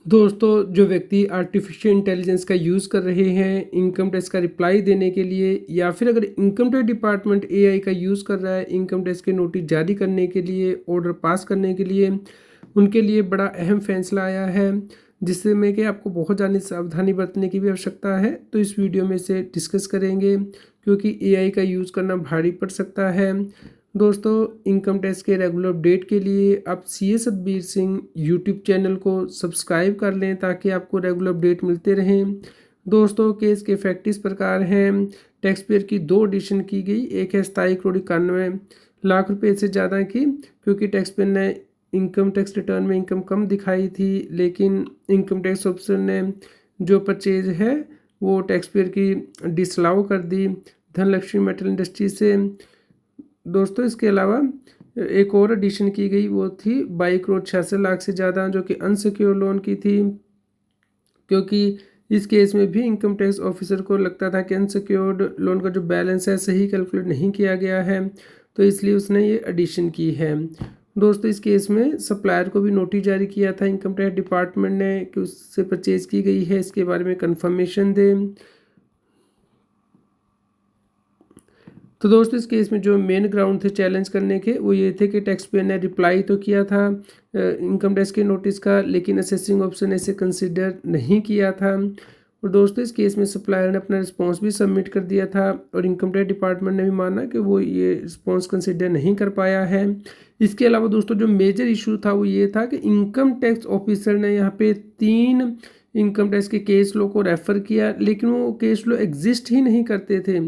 दोस्तों, जो व्यक्ति आर्टिफिशियल इंटेलिजेंस का यूज़ कर रहे हैं इनकम टैक्स का रिप्लाई देने के लिए, या फिर अगर इनकम टैक्स डिपार्टमेंट एआई का यूज़ कर रहा है इनकम टैक्स के नोटिस जारी करने के लिए, ऑर्डर पास करने के लिए, उनके लिए बड़ा अहम फैसला आया है, जिससे में कि आपको बहुत ज़्यादा सावधानी बरतने की भी आवश्यकता है। तो इस वीडियो में से डिस्कस करेंगे, क्योंकि एआई का यूज़ करना भारी पड़ सकता है। दोस्तों, इनकम टैक्स के रेगुलर अपडेट के लिए आप CA Satbir Singh YouTube channel को सब्सक्राइब कर लें, ताकि आपको रेगुलर अपडेट मिलते रहें। दोस्तों, केस के फैक्ट इस प्रकार हैं। टैक्स पेयर की 2 एडिशन की गई। एक है 27,91,00,000 रुपये से ज़्यादा की, क्योंकि टैक्स पेयर ने इनकम टैक्स रिटर्न में इनकम कम दिखाई थी, लेकिन इनकम टैक्स ऑफिसर ने जो परचेज है वो टैक्स पेयर की डिसअलाउ कर दी धनलक्ष्मी मेटल इंडस्ट्री से। दोस्तों, इसके अलावा एक और एडिशन की गई, वो थी 22,66,00,000 से ज़्यादा, जो कि अनसिक्योर लोन की थी, क्योंकि इस केस में भी इनकम टैक्स ऑफिसर को लगता था कि अनसिक्योर्ड लोन का जो बैलेंस है सही कैलकुलेट नहीं किया गया है, तो इसलिए उसने ये एडिशन की है। दोस्तों, इस केस में सप्लायर को भी नोटिस जारी किया था इनकम टैक्स डिपार्टमेंट ने कि उससे परचेज की गई है, इसके बारे में कंफर्मेशन दें। तो दोस्तों, इस केस में जो मेन ग्राउंड थे चैलेंज करने के, वो ये थे कि टैक्स पेयर ने रिप्लाई तो किया था इनकम टैक्स के नोटिस का, लेकिन असेसिंग ऑफिसर ने इसे कंसिडर नहीं किया था। और दोस्तों, इस केस में सप्लायर ने अपना रिस्पांस भी सबमिट कर दिया था, और इनकम टैक्स डिपार्टमेंट ने भी माना कि वो ये रिस्पांस कंसिडर नहीं कर पाया है। इसके अलावा दोस्तों, जो मेजर इशू था वो ये था कि इनकम टैक्स ऑफिसर ने यहाँ पे 3 इनकम टैक्स के केस लो को रेफ़र किया, लेकिन वो केस लो एग्जिस्ट ही नहीं करते थे।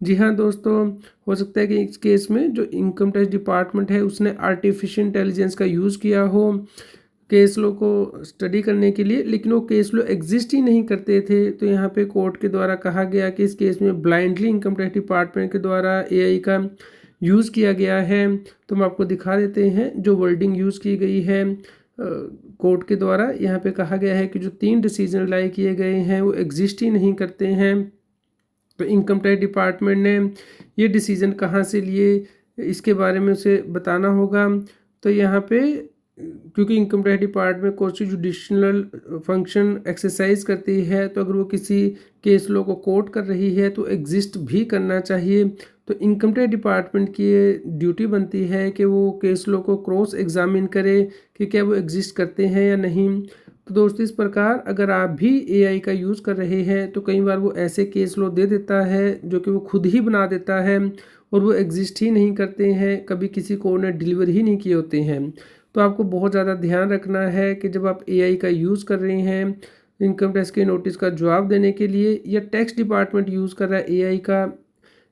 जी हाँ दोस्तों, हो सकता है कि इस केस में जो इनकम टैक्स डिपार्टमेंट है उसने आर्टिफिशियल इंटेलिजेंस का यूज़ किया हो केस लो को स्टडी करने के लिए, लेकिन वो केस लो एग्जिस्ट ही नहीं करते थे। तो यहाँ पे कोर्ट के द्वारा कहा गया कि इस केस में ब्लाइंडली इनकम टैक्स डिपार्टमेंट के द्वारा एआई का यूज़ किया गया है। तो हम आपको दिखा देते हैं जो वर्डिंग यूज़ की गई है कोर्ट के द्वारा। यहाँ पे कहा गया है कि जो 3 डिसीजन अप्लाई किए गए हैं वो एग्जिस्ट ही नहीं करते हैं। तो इनकम टैक्स डिपार्टमेंट ने ये डिसीज़न कहाँ से लिए, इसके बारे में उसे बताना होगा। तो यहाँ पे क्योंकि income tax department constitutional function exercise करती है, तो अगर वो किसी केस लॉ को कोर्ट कर रही है तो एग्जिस्ट भी करना चाहिए। तो इनकम टैक्स डिपार्टमेंट की ये ड्यूटी बनती है कि वो केस लॉ को क्रॉस एग्जामिन करे कि क्या वो एग्जिस्ट करते हैं या नहीं। तो दोस्तों, इस प्रकार अगर आप भी एआई का यूज़ कर रहे हैं तो कई बार वो ऐसे केस लॉ दे देता है जो कि वो खुद ही बना देता है, और वो एग्जिस्ट ही नहीं करते हैं, कभी किसी को ने डिलीवर ही नहीं किए होते हैं। तो आपको बहुत ज़्यादा ध्यान रखना है कि जब आप एआई का यूज़ कर रहे हैं इनकम टैक्स के नोटिस का जवाब देने के लिए, या टैक्स डिपार्टमेंट यूज़ कर रहा है एआई का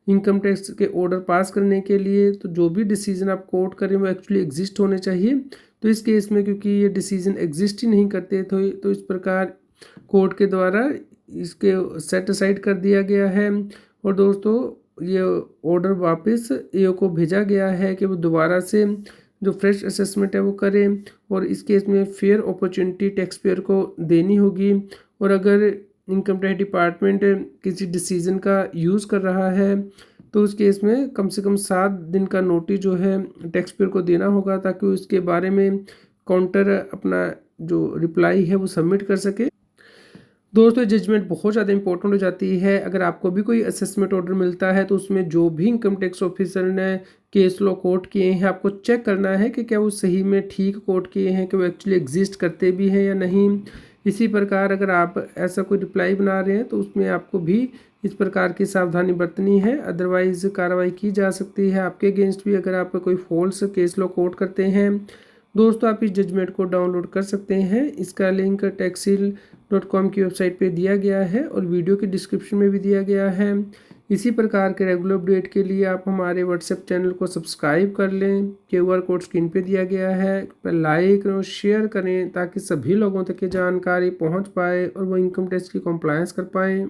इनकम टैक्स के ऑर्डर पास करने के लिए, तो जो भी डिसीजन आप कोर्ट करें वो एक्चुअली एग्जिस्ट होने चाहिए। तो इस केस में क्योंकि ये डिसीजन एग्जिस्ट ही नहीं करते तो इस प्रकार कोर्ट के द्वारा इसके सेट असाइड कर दिया गया है। और दोस्तों, ये ऑर्डर वापस एओ को भेजा गया है कि वो दोबारा से जो फ्रेश असेसमेंट है वो करें, और इस केस में फेयर अपॉर्चुनिटी टैक्स पेयर को देनी होगी। और अगर इनकम टैक्स डिपार्टमेंट किसी डिसीजन का यूज़ कर रहा है तो उस केस में कम से कम 7 दिन का नोटिस जो है टैक्स पेयर को देना होगा, ताकि उसके बारे में काउंटर अपना जो रिप्लाई है वो सबमिट कर सके। दोस्तों, जजमेंट बहुत ज़्यादा इंपॉर्टेंट हो जाती है। अगर आपको भी कोई असेसमेंट ऑर्डर मिलता है तो उसमें जो भी इनकम टैक्स ऑफिसर ने केस लॉ कोट किए हैं, आपको चेक करना है कि क्या वो सही में ठीक कोट किए हैं, कि वो एक्चुअली एग्जिस्ट करते भी हैं या नहीं। इसी प्रकार अगर आप ऐसा कोई रिप्लाई बना रहे हैं तो उसमें आपको भी इस प्रकार की सावधानी बरतनी है, अदरवाइज कार्रवाई की जा सकती है आपके अगेंस्ट भी, अगर आप कोई फॉल्स केस लॉ कोट करते हैं। दोस्तों, आप इस जजमेंट को डाउनलोड कर सकते हैं। इसका लिंक टैक्सील.com की वेबसाइट पे दिया गया है और वीडियो के डिस्क्रिप्शन में भी दिया गया है। इसी प्रकार के रेगुलर अपडेट के लिए आप हमारे व्हाट्सएप चैनल को सब्सक्राइब कर लें। क्यूआर कोड स्क्रीन पे दिया गया है, लाइक और शेयर करें ताकि सभी लोगों तक ये जानकारी पहुंच पाए और वो इनकम टैक्स की कंप्लायंस कर पाएँ।